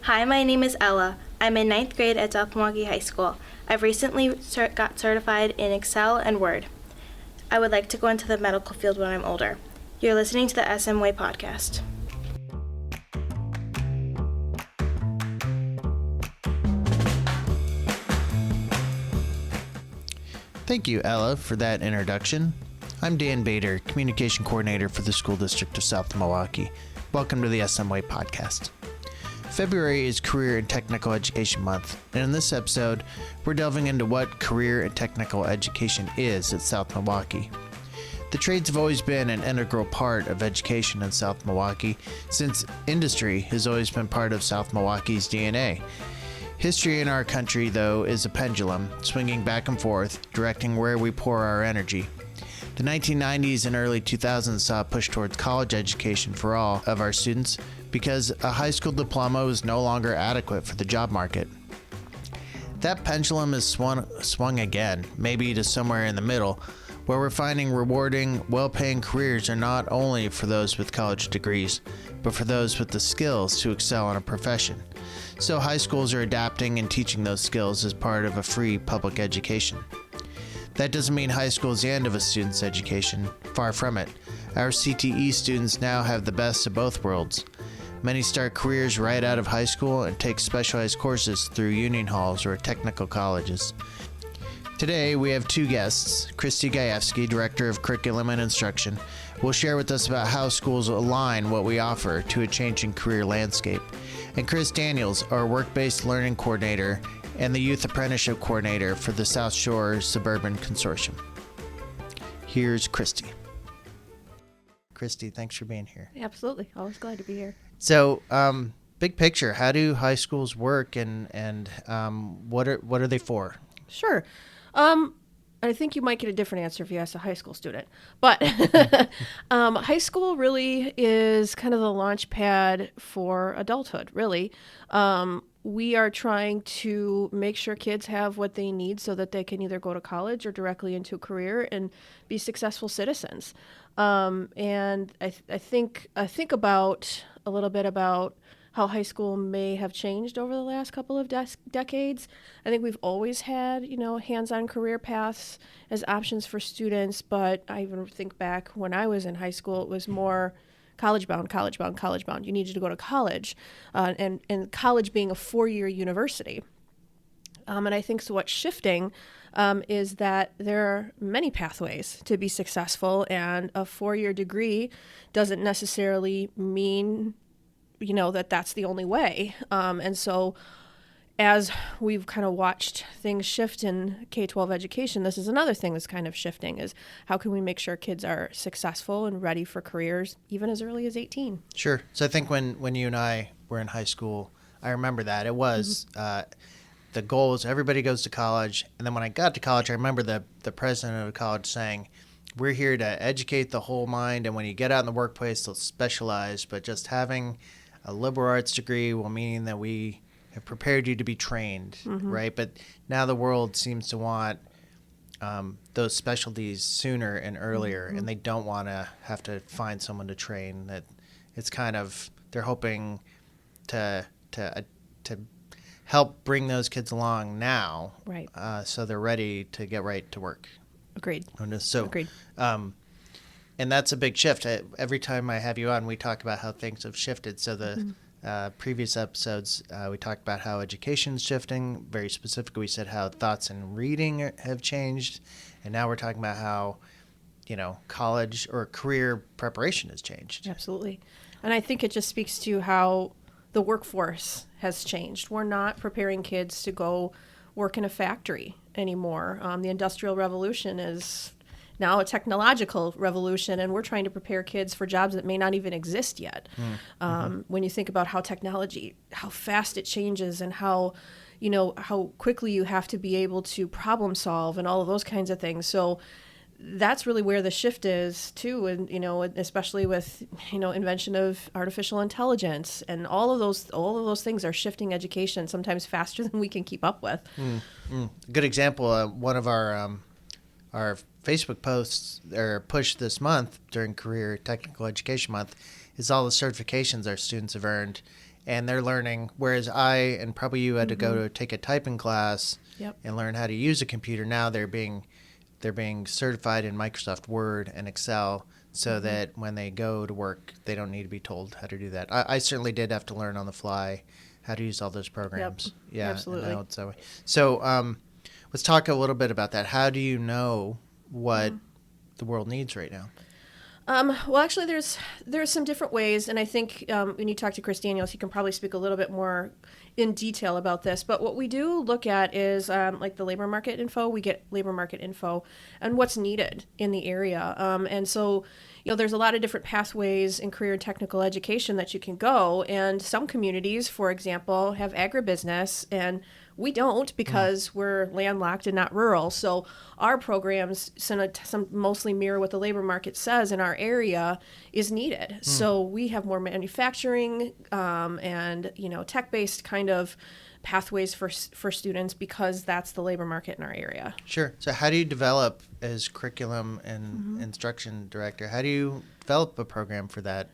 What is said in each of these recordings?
Hi, my name is Ella. I'm in 9th grade at South Milwaukee High School. I've recently got certified in Excel and Word. I would like to go into the medical field when I'm older. You're listening to the SM Way podcast. Thank you, Ella, for that introduction. I'm Dan Bader, Communication Coordinator for the School District of South Milwaukee. Welcome to the SM Way podcast. February is Career and Technical Education Month, and in this episode, we're delving into what career and technical education is at South Milwaukee. The trades have always been an integral part of education in South Milwaukee, since industry has always been part of South Milwaukee's DNA. History in our country, though, is a pendulum, swinging back and forth, directing where we pour our energy. The 1990s and early 2000s saw a push towards college education for all of our students because a high school diploma was no longer adequate for the job market. That pendulum is swung again, maybe to somewhere in the middle, where we're finding rewarding, well-paying careers are not only for those with college degrees, but for those with the skills to excel in a profession. So high schools are adapting and teaching those skills as part of a free public education. That doesn't mean high school is the end of a student's education. Far from it. Our CTE students now have the best of both worlds. Many start careers right out of high school and take specialized courses through union halls or technical colleges. Today, we have two guests. Christy Gajewski, Director of Curriculum and Instruction, will share with us about how schools align what we offer to a changing career landscape. And Chris Daniels, our Work-Based Learning Coordinator and the Youth Apprenticeship Coordinator for the South Shore Suburban Consortium. Here's Christy. Christy, thanks for being here. Absolutely. Always glad to be here. So, big picture, how do high schools work and what are they for? Sure. I think you might get a different answer if you ask a high school student. But high school really is kind of the launch pad for adulthood, really. We are trying to make sure kids have what they need so that they can either go to college or directly into a career and be successful citizens. And I think about a little bit about how high school may have changed over the last couple of decades. I think we've always had, hands-on career paths as options for students, but I even think back when I was in high school, it was more college bound. You needed to go to college, and college being a 4-year university. And I think so what's shifting is that there are many pathways to be successful, and a 4-year degree doesn't necessarily mean that's the only way. And so as we've kind of watched things shift in K-12 education, this is another thing that's kind of shifting, is how can we make sure kids are successful and ready for careers even as early as 18? Sure. So I think when you and I were in high school, I remember that. It was the goal is everybody goes to college. And then when I got to college, I remember the president of the college saying, we're here to educate the whole mind. And when you get out in the workplace, they'll specialize. But just having a liberal arts degree will mean that we have prepared you to be trained, right? But now the world seems to want those specialties sooner and earlier, and they don't want to have to find someone to train. That it's kind of they're hoping to help bring those kids along now, right? So they're ready to get right to work. Agreed. Agreed. And that's a big shift. Every time I have you on, we talk about how things have shifted. So the previous episodes, we talked about how education's shifting. Very specifically, we said how thoughts in reading have changed. And now we're talking about how, college or career preparation has changed. Absolutely. And I think it just speaks to how the workforce has changed. We're not preparing kids to go work in a factory anymore. The Industrial Revolution is now a technological revolution, and we're trying to prepare kids for jobs that may not even exist yet. When you think about how technology, how fast it changes, and how quickly you have to be able to problem solve and all of those kinds of things. So that's really where the shift is too, and especially with invention of artificial intelligence and all of those things are shifting education sometimes faster than we can keep up with. Good example. One of our Facebook posts or push this month during Career Technical Education Month is all the certifications our students have earned and they're learning, whereas I and probably you had to go to take a typing class Yep. and learn how to use a computer. Now they're being certified in Microsoft Word and Excel, so that when they go to work, they don't need to be told how to do that. I certainly did have to learn on the fly how to use all those programs. Yep. Yeah, Absolutely. and now it's that way. So let's talk a little bit about that. How do you know what the world needs right now? Well, actually, there's some different ways, and I think when you talk to Chris Daniels, he can probably speak a little bit more in detail about this. But what we do look at is like the labor market info. We get labor market info and what's needed in the area, and so there's a lot of different pathways in career and technical education that you can go. And some communities, for example, have agribusiness, and we don't because we're landlocked and not rural. So our programs, some mostly mirror what the labor market says in our area is needed. So we have more manufacturing and tech-based kind of pathways for students because that's the labor market in our area. Sure. So how do you develop, as curriculum and instruction director, how do you develop a program for that?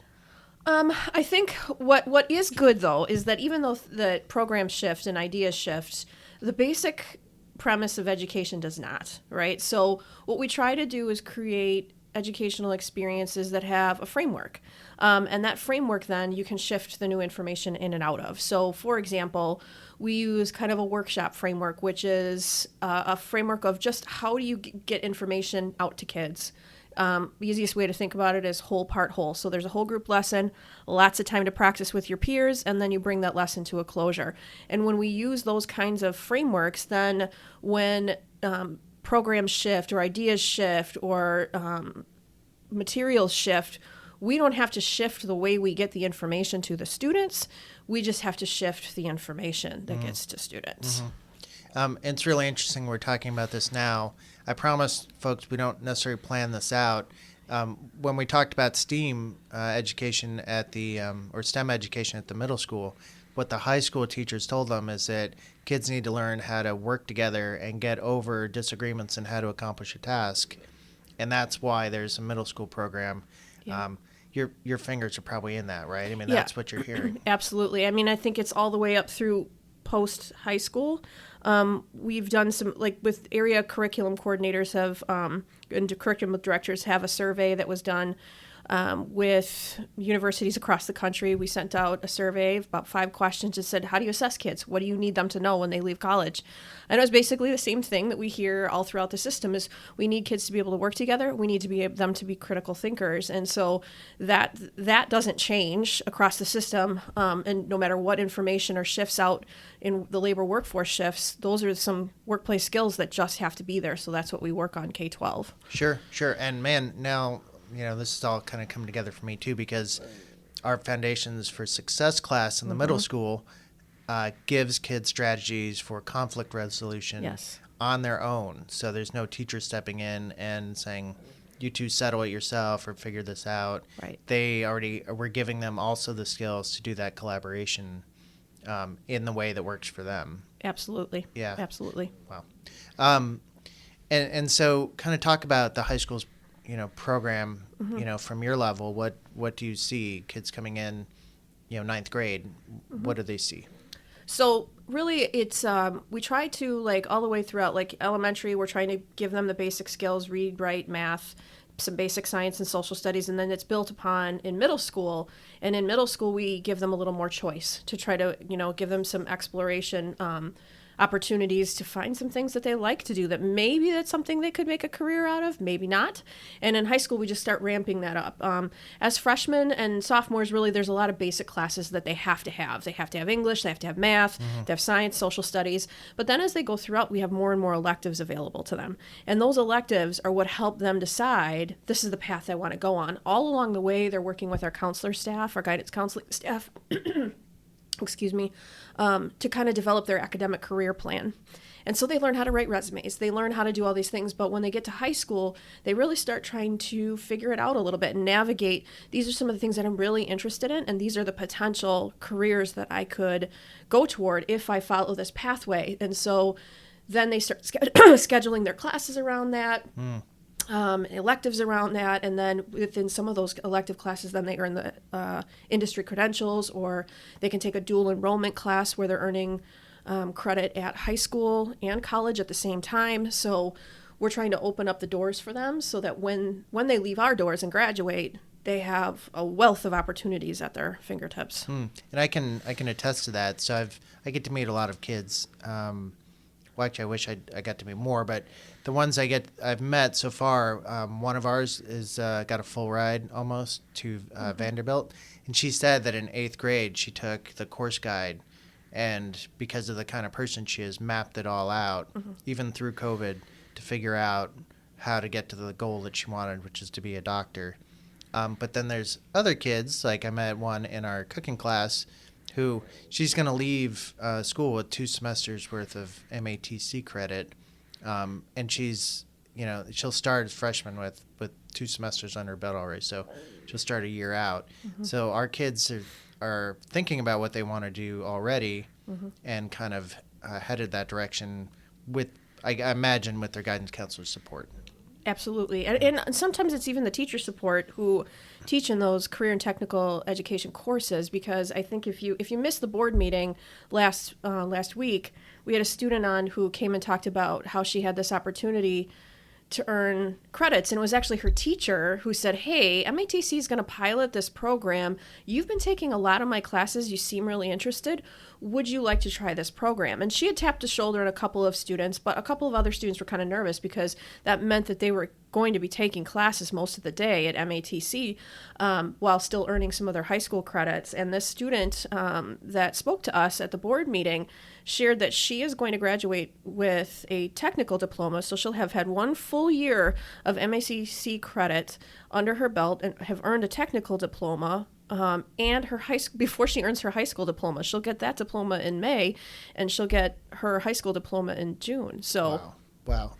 I think what is good, though, is that even though the programs shift and ideas shift, the basic premise of education does not, right? So what we try to do is create educational experiences that have a framework. And that framework, then, you can shift the new information in and out of. So, for example, we use kind of a workshop framework, which is a framework of just how do you get information out to kids. The easiest way to think about it is whole part whole. So there's a whole group lesson, lots of time to practice with your peers, and then you bring that lesson to a closure. And when we use those kinds of frameworks, then when programs shift or ideas shift or materials shift, we don't have to shift the way we get the information to the students. We just have to shift the information that gets to students. It's really interesting we're talking about this now. I promise, folks, we don't necessarily plan this out. When we talked about STEAM education at the or STEM education at the middle school, what the high school teachers told them is that kids need to learn how to work together and get over disagreements and how to accomplish a task. And that's why there's a middle school program. Yeah. Your fingers are probably in that, right? I mean, that's what you're hearing. Absolutely. I mean, I think it's all the way up through post high school. We've done some, like with area curriculum coordinators and curriculum directors have a survey that was done with universities across the country. We sent out a survey of about 5 questions and said, how do you assess kids? What do you need them to know when they leave college? And it was basically the same thing that we hear all throughout the system is we need kids to be able to work together. We need to be them to be critical thinkers. And so that doesn't change across the system. And no matter what information or shifts out in the labor workforce shifts, those are some workplace skills that just have to be there. So that's what we work on K-12. Sure. And man, now, this is all kind of coming together for me too, because our Foundations for Success class in the middle school gives kids strategies for conflict resolution on their own. So there's no teacher stepping in and saying, you two settle it yourself or figure this out. Right. We're giving them also the skills to do that collaboration in the way that works for them. Absolutely. Yeah. Absolutely. Wow. And so kind of talk about the high school's program, from your level. What do you see kids coming in, 9th grade? What do they see? So really it's, we try to all the way throughout, elementary, we're trying to give them the basic skills, read, write, math, some basic science and social studies, and then it's built upon in middle school. And in middle school, we give them a little more choice to try to, give them some exploration, opportunities to find some things that they like to do that maybe that's something they could make a career out of, maybe not. And in high school, we just start ramping that up. As freshmen and sophomores, really, there's a lot of basic classes that they have to have. They have to have English, they have to have math, they have science, social studies. But then as they go throughout, we have more and more electives available to them. And those electives are what help them decide, this is the path I want to go on. All along the way, they're working with our counselor staff, our guidance counseling staff, to kind of develop their academic career plan. And so they learn how to write resumes. They learn how to do all these things. But when they get to high school, they really start trying to figure it out a little bit and navigate. These are some of the things that I'm really interested in. And these are the potential careers that I could go toward if I follow this pathway. And so then they start scheduling their classes around that. electives around that, and then within some of those elective classes, then they earn the industry credentials, or they can take a dual enrollment class where they're earning credit at high school and college at the same time. So we're trying to open up the doors for them so that when they leave our doors and graduate, they have a wealth of opportunities at their fingertips. And I can attest to that. So I get to meet a lot of kids. Well, actually, I wish I got to meet more, but the ones I've met so far, one of ours is got a full ride almost to Vanderbilt, and she said that in 8th grade she took the course guide, and because of the kind of person she is, mapped it all out, even through COVID, to figure out how to get to the goal that she wanted, which is to be a doctor. But then there's other kids, like I met one in our cooking class, who she's going to leave school with 2 semesters worth of MATC credit, and she'll start as freshman with 2 semesters under her belt already, so she'll start a year out. So our kids are thinking about what they want to do already, and kind of headed that direction with, I imagine, with their guidance counselor's support. Absolutely. And sometimes it's even the teacher support who teach in those career and technical education courses, because I think if you missed the board meeting last week, we had a student on who came and talked about how she had this opportunity to earn credits, and it was actually her teacher who said, "Hey, MATC is going to pilot this program. You've been taking a lot of my classes. You seem really interested. Would you like to try this program?" And she had tapped the shoulder on a couple of students, but a couple of other students were kind of nervous because that meant that they were going to be taking classes most of the day at MATC while still earning some of their high school credits. And this student that spoke to us at the board meeting shared that she is going to graduate with a technical diploma, so she'll have had 1 full year of MATC credit under her belt and have earned a technical diploma. And her before she earns her high school diploma, she'll get that diploma in May, and she'll get her high school diploma in June. So, wow,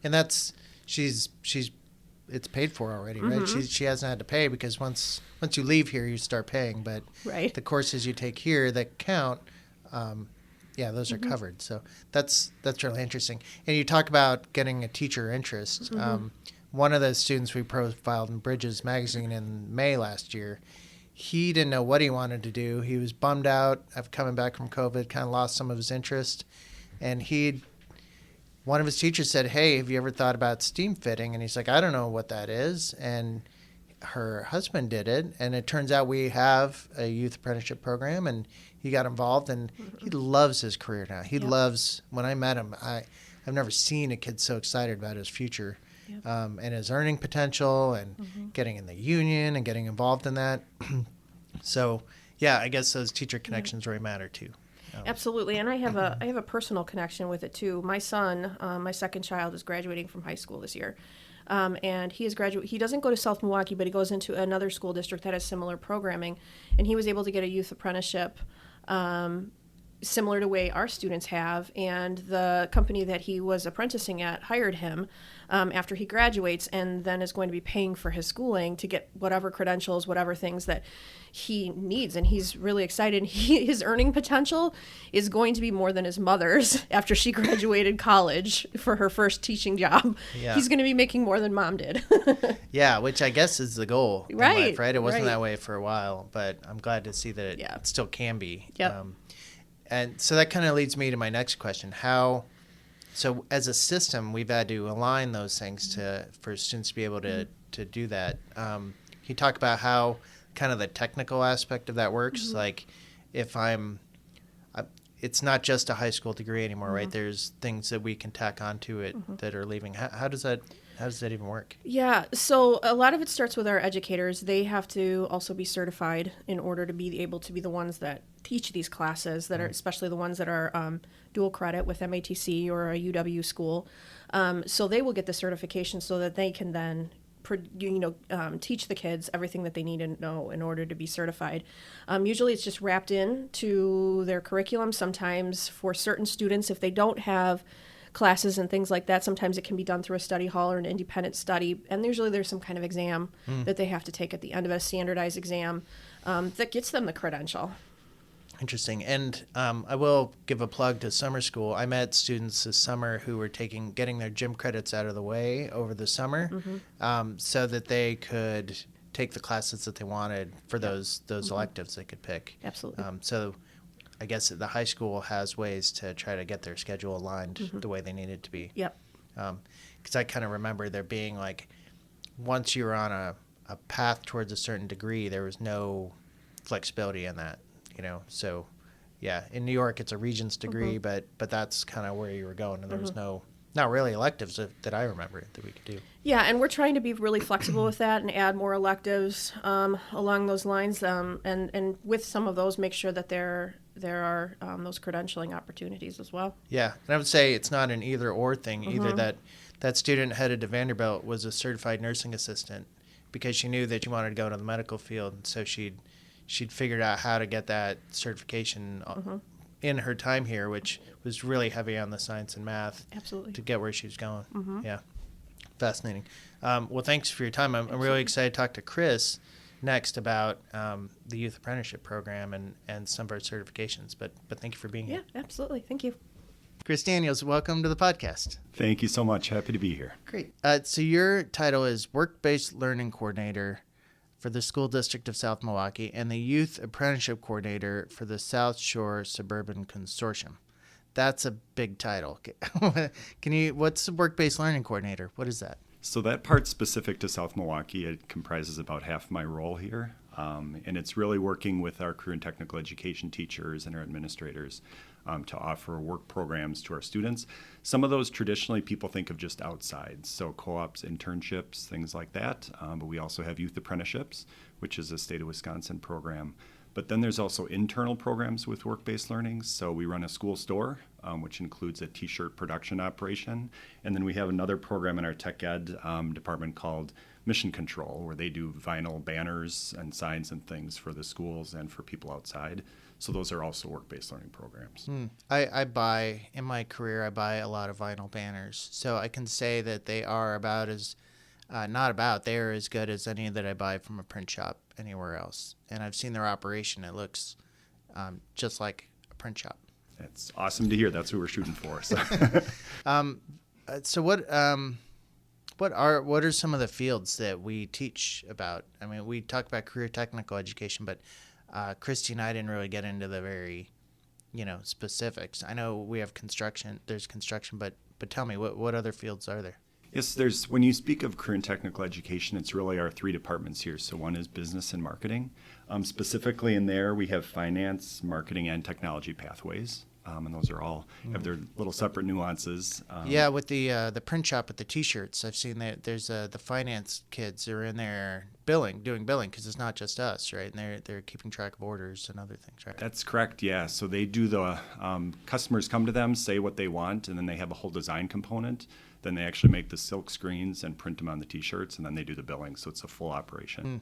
and that's it's paid for already, right? She hasn't had to pay, because once you leave here, you start paying. But the courses you take here that count, those are covered. So that's really interesting. And you talk about getting a teacher interest. One of the students we profiled in Bridges magazine in May last year, he didn't know what he wanted to do. He was bummed out after coming back from COVID, kind of lost some of his interest. And one of his teachers said, "Hey, have you ever thought about steam fitting?" And he's like, "I don't know what that is." And her husband did it. And it turns out we have a youth apprenticeship program, and he got involved, and he loves his career now. He loves, when I met him, I've never seen a kid so excited about his future. And his earning potential, and getting in the union and getting involved in that. So, I guess those teacher connections really matter too. Absolutely, and I have a personal connection with it too. My son, my second child, is graduating from high school this year, and he doesn't go to South Milwaukee, but he goes into another school district that has similar programming, and he was able to get a youth apprenticeship. Similar to the way our students have, and the company that he was apprenticing at hired him after he graduates, and then is going to be paying for his schooling to get whatever credentials, whatever things that he needs. And he's really excited. His earning potential is going to be more than his mother's after she graduated college for her first teaching job. He's going to be making more than mom did. Which I guess is the goal in life, right? It wasn't that way for a while, but I'm glad to see that it still can be. And so that kind of leads me to my next question. So as a system, we've had to align those things for students to be able to do that. Can you talk about how kind of the technical aspect of that works? Like if it's not just a high school degree anymore, right? There's things that we can tack onto it that are leaving. How does that even work? Yeah, so a lot of it starts with our educators. They have to also be certified in order to be able to be the ones that teach these classes, that are especially the ones that are dual credit with MATC or a UW school. So they will get the certification so that they can then teach the kids everything that they need to know in order to be certified. Usually it's just wrapped into their curriculum. Sometimes for certain students, if they don't have classes and things like that, sometimes it can be done through a study hall or an independent study, and usually there's some kind of exam that they have to take at the end of a standardized exam that gets them the credential. Interesting. And I will give a plug to summer school. I met students this summer who were getting their gym credits out of the way over the summer, so that they could take the classes that they wanted for those electives they could pick. Absolutely. So I guess the high school has ways to try to get their schedule aligned the way they need it to be. Yep. Because I kind of remember there being like, once you were on a path towards a certain degree, there was no flexibility in that. So yeah, in New York it's a regent's degree, but that's kind of where you were going, and there was not really electives that I remember that we could do. Yeah, and we're trying to be really flexible with that and add more electives along those lines, and with some of those, make sure that there are those credentialing opportunities as well. Yeah, and I would say it's not an either or thing either. That student headed to Vanderbilt was a certified nursing assistant because she knew that she wanted to go into the medical field, and so she'd figured out how to get that certification in her time here, which was really heavy on the science and math. Absolutely. To get where she was going. Yeah, fascinating. Well, thanks for your time. I'm really excited to talk to Chris next about the youth apprenticeship program and some of our certifications. But thank you for being here. Yeah, absolutely. Thank you. Chris Daniels, welcome to the podcast. Thank you so much. Happy to be here. Great. So your title is Work-Based Learning Coordinator for the School District of South Milwaukee and the Youth Apprenticeship Coordinator for the South Shore Suburban Consortium. That's a big title. What's the Work-Based Learning Coordinator? What is that? So that part's specific to South Milwaukee. It comprises about half my role here. And it's really working with our career and technical education teachers and our administrators to offer work programs to our students. Some of those traditionally people think of just outside, so co-ops, internships, things like that. But we also have youth apprenticeships, which is a state of Wisconsin program. But then there's also internal programs with work-based learning. So we run a school store, which includes a t-shirt production operation. And then we have another program in our tech ed department called Mission Control, where they do vinyl banners and signs and things for the schools and for people outside. So those are also work-based learning programs. In my career, I buy a lot of vinyl banners. So I can say that they are they are as good as any that I buy from a print shop anywhere else. And I've seen their operation. It looks just like a print shop. That's awesome to hear. That's what we're shooting for. So, So what are some of the fields that we teach about? I mean, we talk about career technical education, but Christy and I didn't really get into the very, specifics. I know we have construction. There's construction, but tell me, what other fields are there? Yes, when you speak of career and technical education, it's really our three departments here. So one is business and marketing. Specifically in there, we have finance, marketing, and technology pathways. And those are all have their little separate nuances. With the print shop with the T-shirts, I've seen that there's the finance kids who are in there doing billing, because it's not just us, right? And they're keeping track of orders and other things, right? That's correct, yeah. So they do the customers come to them, say what they want, and then they have a whole design component. Then they actually make the silk screens and print them on the T-shirts, and then they do the billing. So it's a full operation.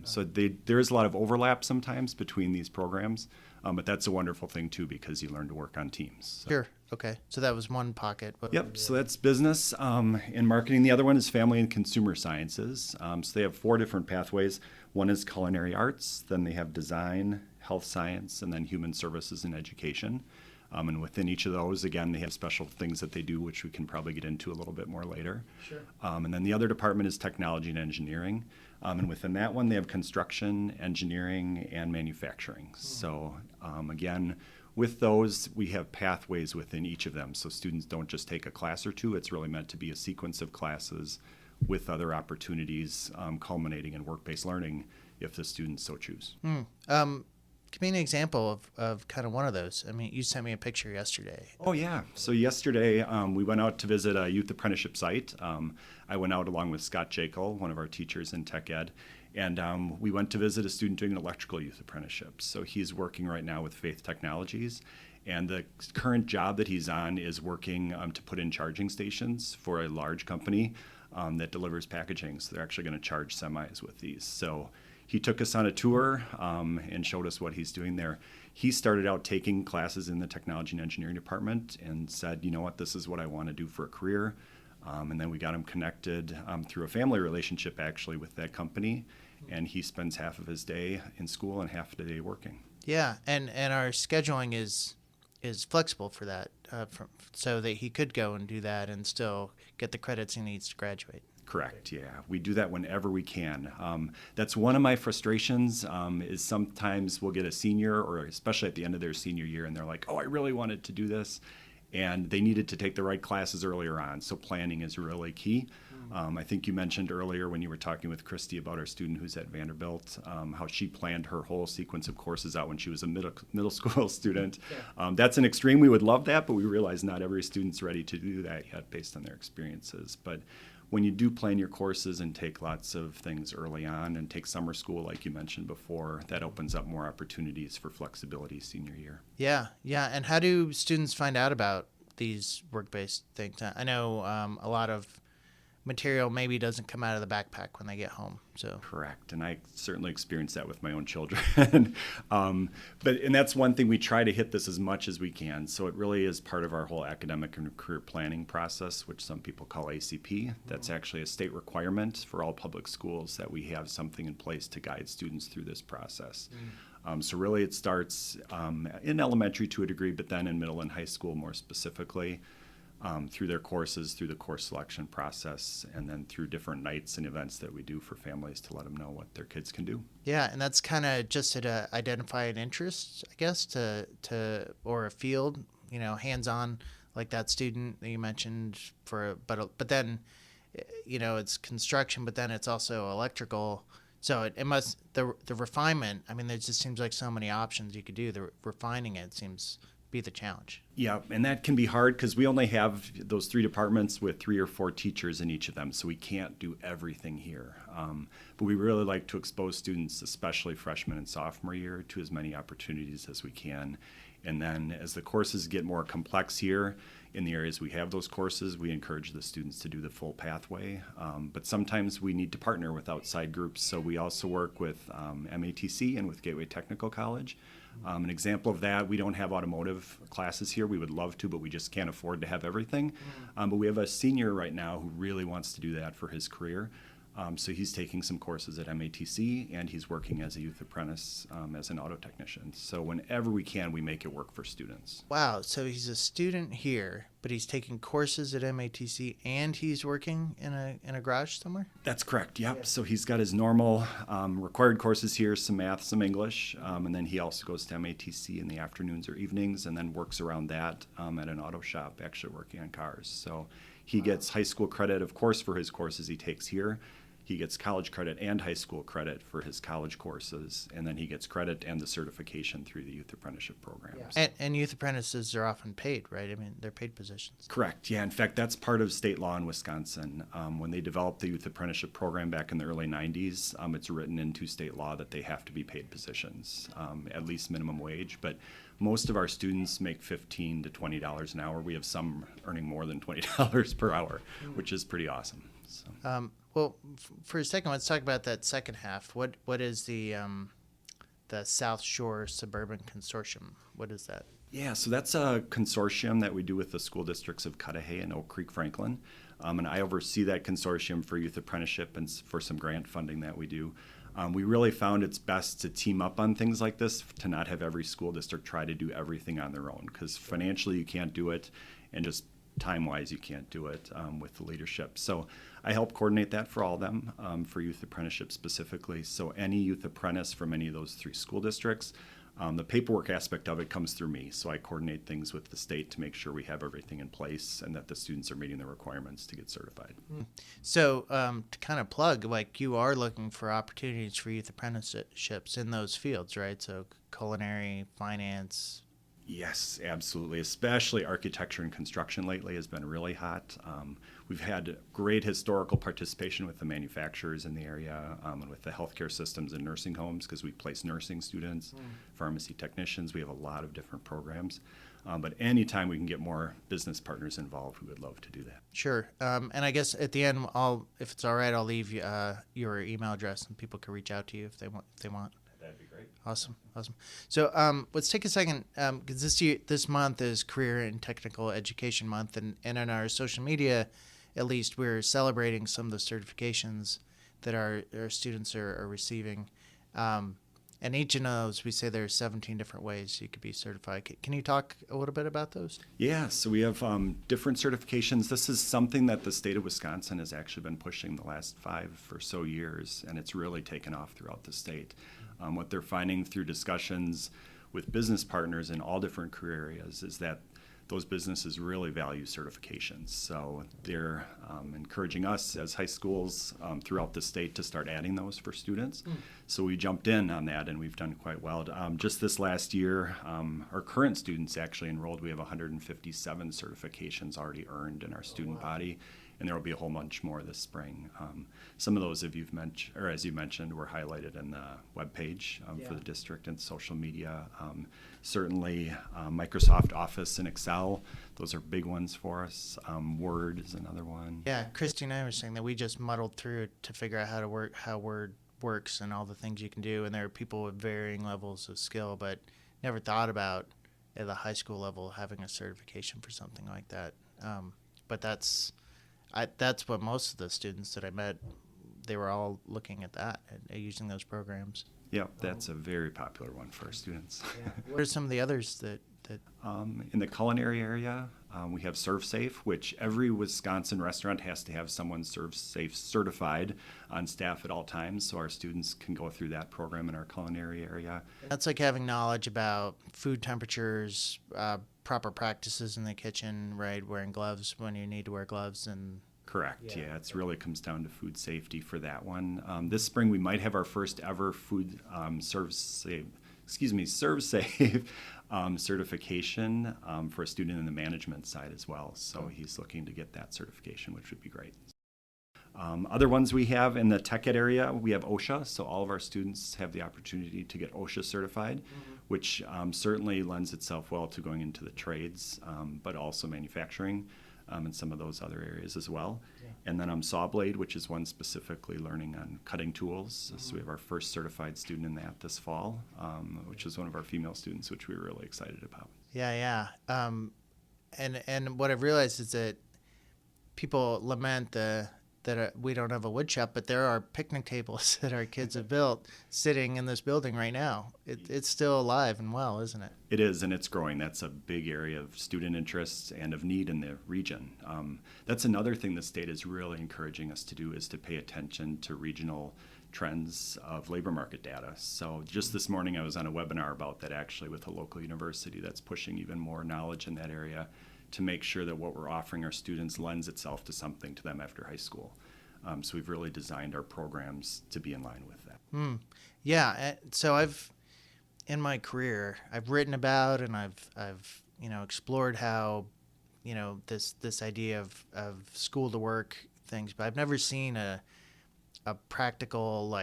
So there is a lot of overlap sometimes between these programs, but that's a wonderful thing too, because you learn to work on teams. So. Sure. Okay. So that was one pocket. Yep. So that's business and marketing. The other one is family and consumer sciences. So they have 4 different pathways. One is culinary arts. Then they have design, health science, and then human services and education. And within each of those, again, they have special things that they do, which we can probably get into a little bit more later. Sure. And then the other department is technology and engineering. And within that one, they have construction, engineering, and manufacturing. So again, with those, we have pathways within each of them. So students don't just take a class or two. It's really meant to be a sequence of classes with other opportunities culminating in work-based learning if the students so choose. Give me an example of kind of one of those. I mean, you sent me a picture yesterday. Oh, yeah. So yesterday, we went out to visit a youth apprenticeship site. I went out along with Scott Jekyll, one of our teachers in tech ed, and we went to visit a student doing an electrical youth apprenticeship. So he's working right now with Faith Technologies, and the current job that he's on is working to put in charging stations for a large company that delivers packaging. So they're actually going to charge semis with these. So he took us on a tour and showed us what he's doing there. He started out taking classes in the technology and engineering department and said, you know what, this is what I want to do for a career. And then we got him connected through a family relationship, actually, with that company. And he spends half of his day in school and half of the day working. Yeah, and our scheduling is flexible for that, so that he could go and do that and still get the credits he needs to graduate. Correct. Yeah, we do that whenever we can. That's one of my frustrations. Is sometimes we'll get a senior, or especially at the end of their senior year, and they're like, "Oh, I really wanted to do this," and they needed to take the right classes earlier on. So planning is really key. I think you mentioned earlier when you were talking with Christy about our student who's at Vanderbilt, how she planned her whole sequence of courses out when she was a middle school student. That's an extreme. We would love that, but we realize not every student's ready to do that yet based on their experiences. But when you do plan your courses and take lots of things early on and take summer school, like you mentioned before, that opens up more opportunities for flexibility senior year. Yeah. And how do students find out about these work-based things? I know a lot of material maybe doesn't come out of the backpack when they get home. So correct, and I certainly experienced that with my own children. And that's one thing, we try to hit this as much as we can. So it really is part of our whole academic and career planning process, which some people call ACP. That's actually a state requirement for all public schools that we have something in place to guide students through this process. So really it starts in elementary to a degree, but then in middle and high school more specifically. Through their courses, through the course selection process, and then through different nights and events that we do for families to let them know what their kids can do. Yeah, and that's kind of just to identify an interest, I guess, or a field, hands-on, like that student that you mentioned. But then, it's construction, but then it's also electrical. So it must the refinement. I mean, there just seems like so many options you could do. The refining it seems be the challenge. Yeah, and that can be hard because we only have those 3 departments with 3 or 4 teachers in each of them, so we can't do everything here. But we really like to expose students, especially freshman and sophomore year, to as many opportunities as we can. And then as the courses get more complex here, in the areas we have those courses, we encourage the students to do the full pathway. But sometimes we need to partner with outside groups, so we also work with MATC and with Gateway Technical College. An example of that, we don't have automotive classes here. We would love to, but we just can't afford to have everything. But we have a senior right now who really wants to do that for his career. So he's taking some courses at MATC, and he's working as a youth apprentice as an auto technician. So whenever we can, we make it work for students. Wow, so he's a student here, but he's taking courses at MATC, and he's working in a garage somewhere? That's correct, yep. Yeah. So he's got his normal required courses here, some math, some English, and then he also goes to MATC in the afternoons or evenings, and then works around that at an auto shop, actually working on cars. So he gets high school credit, of course, for his courses he takes here. He gets college credit and high school credit for his college courses, and then he gets credit and the certification through the youth apprenticeship programs. Yeah. And youth apprentices are often paid, right? I mean, they're paid positions. Correct. Yeah. In fact, that's part of state law in Wisconsin. When they developed the youth apprenticeship program back in the early 90s, it's written into state law that they have to be paid positions, at least minimum wage. But most of our students make $15 to $20 an hour. We have some earning more than $20 per hour, which is pretty awesome. So. Well, for a second, let's talk about that second half. What is the South Shore Suburban Consortium? What is that? Yeah, so that's a consortium that we do with the school districts of Cudahy and Oak Creek Franklin. And I oversee that consortium for youth apprenticeship and for some grant funding that we do. We really found it's best to team up on things like this, to not have every school district try to do everything on their own, because financially you can't do it, and just time-wise you can't do it with the leadership. So I help coordinate that for all of them, for youth apprenticeship specifically. So any youth apprentice from any of those 3 school districts, the paperwork aspect of it comes through me. So I coordinate things with the state to make sure we have everything in place and that the students are meeting the requirements to get certified. So to kind of plug, like, you are looking for opportunities for youth apprenticeships in those fields, right? So culinary, finance. Yes, absolutely. Especially architecture and construction lately has been really hot. We've had great historical participation with the manufacturers in the area and with the healthcare systems and nursing homes, because we place nursing students, pharmacy technicians. We have a lot of different programs. But anytime we can get more business partners involved, we would love to do that. Sure. And I guess at the end, if it's all right, I'll leave your email address, and people can reach out to you if they want. That'd be great. Awesome. So let's take a second, because this month is Career and Technical Education Month, and on our social media, at least, we're celebrating some of the certifications that our students are receiving. And each of those, we say there's 17 different ways you could be certified. Can you talk a little bit about those? Yeah, so we have different certifications. This is something that the state of Wisconsin has actually been pushing the last 5 or so years, and it's really taken off throughout the state. What they're finding through discussions with business partners in all different career areas is that those businesses really value certifications. So they're encouraging us as high schools throughout the state to start adding those for students. So we jumped in on that, and we've done quite well. Just this last year, our current students actually enrolled. We have 157 certifications already earned in our student body, and there will be a whole bunch more this spring. Some of those, as you mentioned, were highlighted in the webpage for the district and social media. Certainly, Microsoft Office and Excel; those are big ones for us. Word is another one. Yeah, Christy and I were saying that we just muddled through to figure out how Word works and all the things you can do. And there are people with varying levels of skill, but never thought about at the high school level having a certification for something like that. But that's what most of the students that I met, they were all looking at that and using those programs. Yeah, that's a very popular one for our students. What are some of the others that in the culinary area, we have ServSafe, which every Wisconsin restaurant has to have someone ServSafe certified on staff at all times, so our students can go through that program in our culinary area. That's like having knowledge about food temperatures, proper practices in the kitchen, right? Wearing gloves when you need to wear gloves and... Correct. Yeah, it really comes down to food safety for that one. This spring, we might have our first ever food ServSafe certification for a student in the management side as well. So he's looking to get that certification, which would be great. Other ones we have in the tech ed area, we have OSHA. So all of our students have the opportunity to get OSHA certified, which certainly lends itself well to going into the trades, but also manufacturing. And some of those other areas as well. Yeah. And then saw blade, which is one specifically learning on cutting tools. So we have our first certified student in that this fall, which is one of our female students, which we were really excited about. Yeah. And what I've realized is that people lament that we don't have a wood shop, but there are picnic tables that our kids have built sitting in this building right now. It's still alive and well, isn't it? It is, and it's growing. That's a big area of student interest and of need in the region. That's another thing the state is really encouraging us to do, is to pay attention to regional trends of labor market data. So just this morning I was on a webinar about that, actually, with a local university that's pushing even more knowledge in that area, to make sure that what we're offering our students lends itself to something to them after high school. So we've really designed our programs to be in line with that. Yeah. So in my career, I've written about and I've explored how, this idea of school to work things, but I've never seen a practical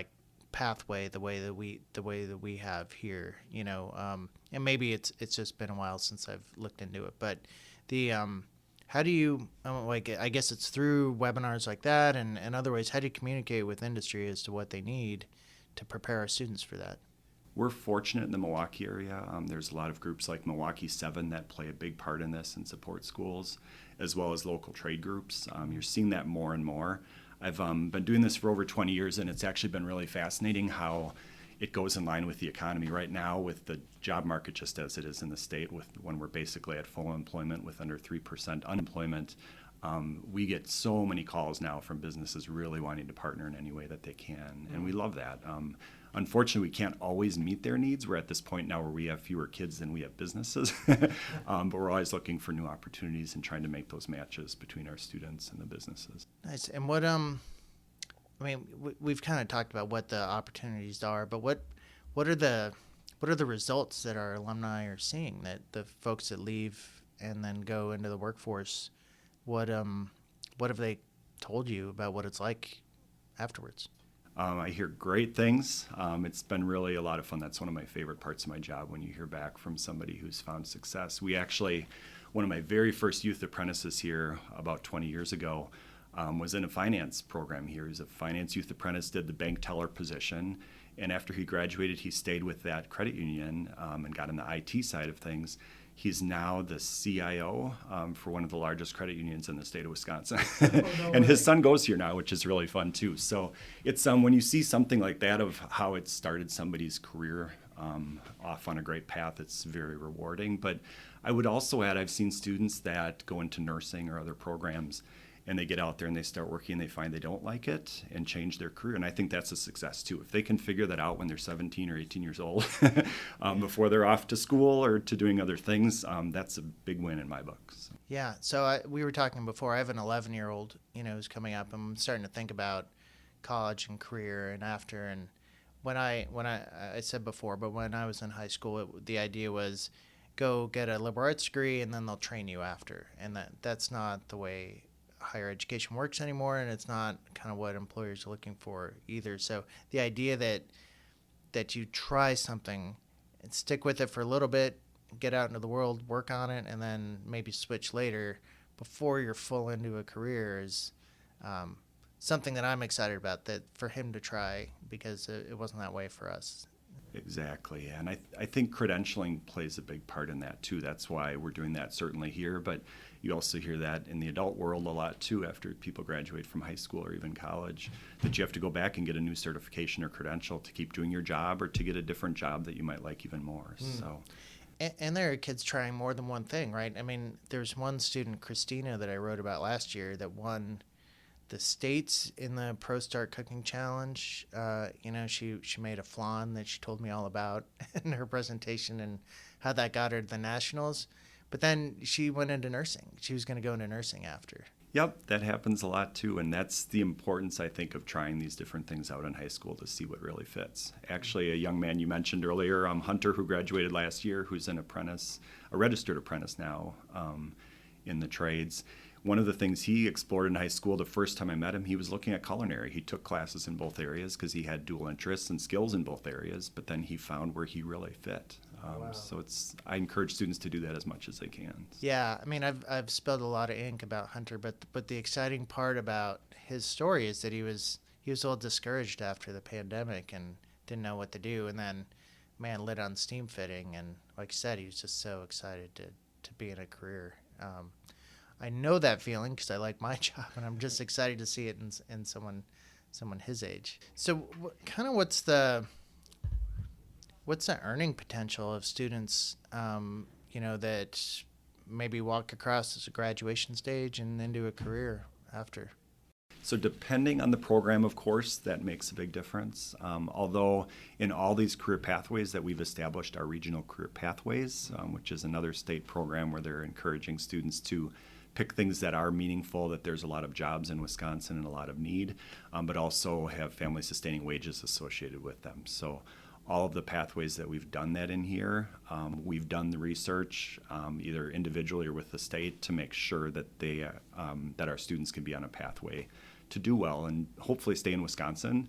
pathway the way that we have here, and maybe it's just been a while since I've looked into it, but how do you, I guess it's through webinars like that and other ways, how do you communicate with industry as to what they need to prepare our students for that? We're fortunate in the Milwaukee area. There's a lot of groups like Milwaukee 7 that play a big part in this and support schools, as well as local trade groups. You're seeing that more and more. I've been doing this for over 20 years, and it's actually been really fascinating how it goes in line with the economy right now, with the job market just as it is in the state, when we're basically at full employment with under 3% unemployment. We get so many calls now from businesses really wanting to partner in any way that they can, and we love that. Unfortunately, we can't always meet their needs. We're at this point now where we have fewer kids than we have businesses, but we're always looking for new opportunities and trying to make those matches between our students and the businesses. Nice. And what we've kind of talked about what the opportunities are, but what are the results that our alumni are seeing, that the folks that leave and then go into the workforce, what have they told you about what it's like afterwards? I hear great things. It's been really a lot of fun. That's one of my favorite parts of my job, when you hear back from somebody who's found success. We actually, one of my very first youth apprentices here about 20 years ago, was in a finance program here. He was a finance youth apprentice, did the bank teller position, And after he graduated, he stayed with that credit union and got in the IT side of things. He's now the CIO for one of the largest credit unions in the state of Wisconsin. And his son goes here now, which is really fun too. So it's when you see something like that of how it started somebody's career off on a great path, it's very rewarding. But I would also add, I've seen students that go into nursing or other programs, and they get out there and they start working and they find they don't like it and change their career. And I think that's a success too. If they can figure that out when they're 17 or 18 years old before they're off to school or to doing other things, that's a big win in my book. So. Yeah. So we were talking before, I have an 11-year-old, who's coming up. I'm starting to think about college and career and after. And when I said before, but when I was in high school, the idea was go get a liberal arts degree and then they'll train you after. And that's not the way higher education works anymore, and it's not kind of what employers are looking for either. So the idea that you try something and stick with it for a little bit, get out into the world, work on it, and then maybe switch later before you're full into a career is something that I'm excited about, that for him to try, because it wasn't that way for us. Exactly. And I think credentialing plays a big part in that too. That's why we're doing that certainly here, but you also hear that in the adult world a lot too after people graduate from high school or even college, that you have to go back and get a new certification or credential to keep doing your job or to get a different job that you might like even more. So. And there are kids trying more than one thing, right? I mean, there's one student, Christina, that I wrote about last year that won the states in the Pro Start Cooking Challenge. She made a flan that she told me all about in her presentation and how that got her to the nationals. But then she went into nursing. She was going to go into nursing after. Yep, that happens a lot too, and that's the importance, I think, of trying these different things out in high school to see what really fits. Actually, a young man you mentioned earlier, Hunter, who graduated last year, who's a registered apprentice now in the trades. One of the things he explored in high school, the first time I met him, he was looking at culinary. He took classes in both areas because he had dual interests and skills in both areas, but then he found where he really fit. Wow. So I encourage students to do that as much as they can. Yeah, I mean, I've spilled a lot of ink about Hunter, but the exciting part about his story is that he was a little discouraged after the pandemic and didn't know what to do, and then, man, lit on steam fitting, and like I said, he was just so excited to be in a career. I know that feeling because I like my job, and I'm just excited to see it in someone his age. So, what's the earning potential of students, that maybe walk across as a graduation stage and into a career after? So depending on the program, of course, that makes a big difference. Although in all these career pathways that we've established are regional career pathways, which is another state program where they're encouraging students to pick things that are meaningful, that there's a lot of jobs in Wisconsin and a lot of need, but also have family sustaining wages associated with them. So all of the pathways that we've done that in here, we've done the research either individually or with the state to make sure that that our students can be on a pathway to do well and hopefully stay in Wisconsin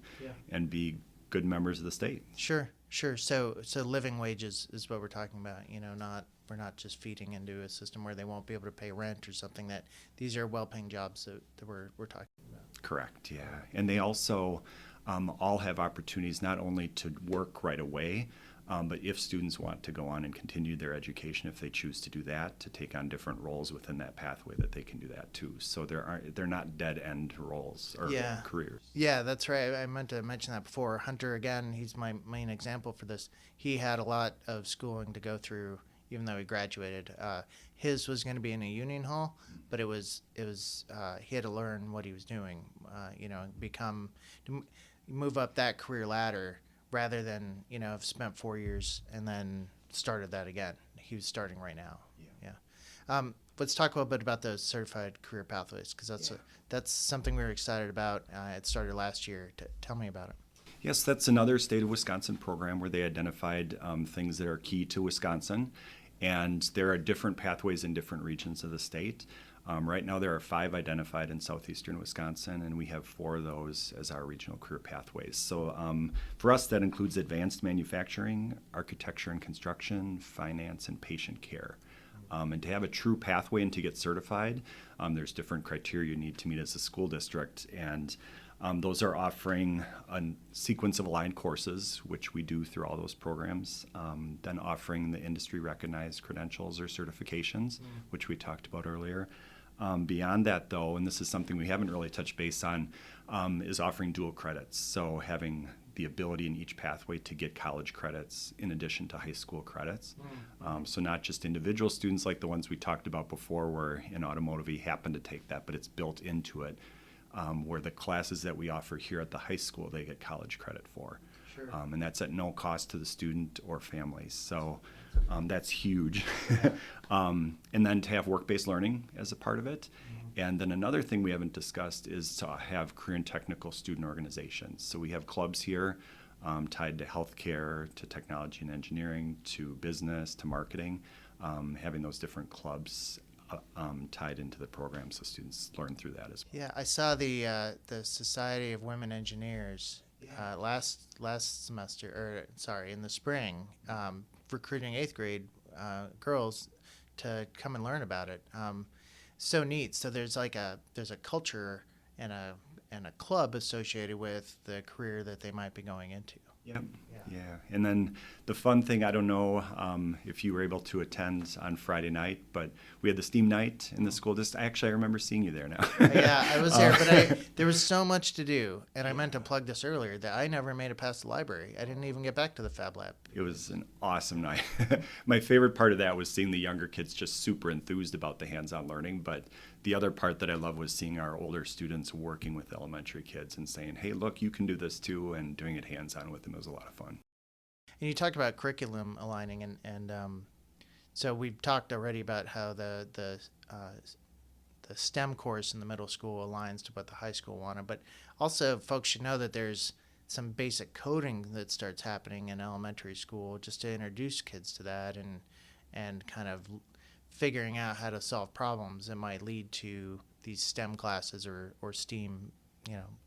and be good members of the state. Sure. So living wages is what we're talking about. We're not just feeding into a system where they won't be able to pay rent or something. That these are well-paying jobs that we're talking about. Correct. Yeah, and they also all have opportunities not only to work right away, but if students want to go on and continue their education, if they choose to do that, to take on different roles within that pathway, that they can do that too. So they're not dead-end roles or careers. Yeah, that's right. I meant to mention that before. Hunter, again, he's my main example for this. He had a lot of schooling to go through, even though he graduated. His was going to be in a union hall, but it was he had to learn what he was doing, move up that career ladder rather than, have spent 4 years and then started that again. He was starting right now. Yeah. Let's talk a little bit about those certified career pathways, because that's something we were excited about. It started last year. Tell me about it. Yes, that's another state of Wisconsin program where they identified things that are key to Wisconsin. And there are different pathways in different regions of the state. Right now there are 5 identified in southeastern Wisconsin, and we have 4 of those as our regional career pathways. So for us, that includes advanced manufacturing, architecture and construction, finance, and patient care. And to have a true pathway and to get certified, there's different criteria you need to meet as a school district. And Those are offering a sequence of aligned courses, which we do through all those programs, then offering the industry-recognized credentials or certifications, which we talked about earlier. Beyond that, though, and this is something we haven't really touched base on, is offering dual credits. So having the ability in each pathway to get college credits in addition to high school credits. So not just individual students like the ones we talked about before where in automotive you happen to take that, but it's built into it, where the classes that we offer here at the high school, they get college credit for. Sure. And that's at no cost to the student or families. So that's huge. And then to have work-based learning as a part of it. And then another thing we haven't discussed is to have career and technical student organizations. So we have clubs here tied to healthcare, to technology and engineering, to business, to marketing, having those different clubs tied into the program so students learn through that as well. Yeah, I saw the Society of Women Engineers last semester, in the spring, recruiting 8th grade girls to come and learn about it. So neat. So there's a culture and a club associated with the career that they might be going into. Yeah. And then the fun thing, I don't know if you were able to attend on Friday night, but we had the STEAM night in the school district. Actually, I remember seeing you there now. Yeah, I was there, but there was so much to do, and I meant to plug this earlier, that I never made it past the library. I didn't even get back to the Fab Lab. It was an awesome night. My favorite part of that was seeing the younger kids just super enthused about the hands-on learning, but the other part that I love was seeing our older students working with elementary kids and saying, hey, look, you can do this too, and doing it hands-on with them. It was a lot of fun. And you talked about curriculum aligning, and so we've talked already about how the STEM course in the middle school aligns to what the high school wanted, but also folks should know that there's some basic coding that starts happening in elementary school just to introduce kids to that and kind of figuring out how to solve problems that might lead to these STEM classes or STEAM,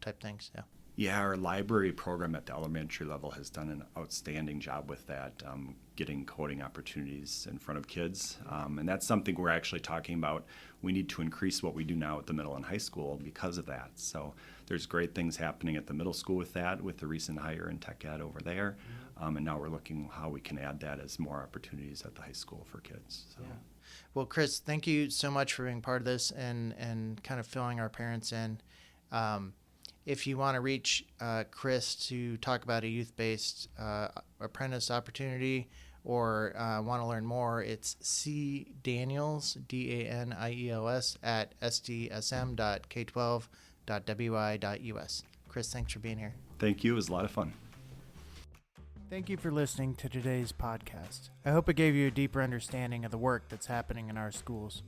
type things. Yeah. Yeah, our library program at the elementary level has done an outstanding job with that, getting coding opportunities in front of kids. And that's something we're actually talking about. We need to increase what we do now at the middle and high school because of that. So there's great things happening at the middle school with that, with the recent hire in tech ed over there. And now we're looking how we can add that as more opportunities at the high school for kids. So. Yeah. Well, Chris, thank you so much for being part of this and kind of filling our parents in. If you want to reach Chris to talk about a youth-based apprentice opportunity or want to learn more, it's cdaniels, DANIELS, at sdsm.k12.wi.us. Chris, thanks for being here. Thank you. It was a lot of fun. Thank you for listening to today's podcast. I hope it gave you a deeper understanding of the work that's happening in our schools.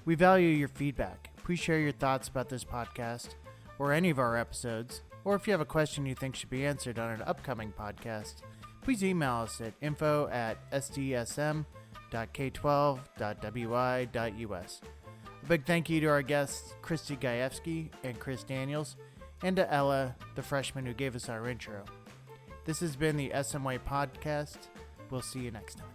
We value your feedback. Please share your thoughts about this podcast or any of our episodes, or if you have a question you think should be answered on an upcoming podcast, please email us at info@sdsm.k12.wi.us. A big thank you to our guests, Christy Gajewski and Chris Daniels, and to Ella, the freshman who gave us our intro. This has been the SM Way Podcast. We'll see you next time.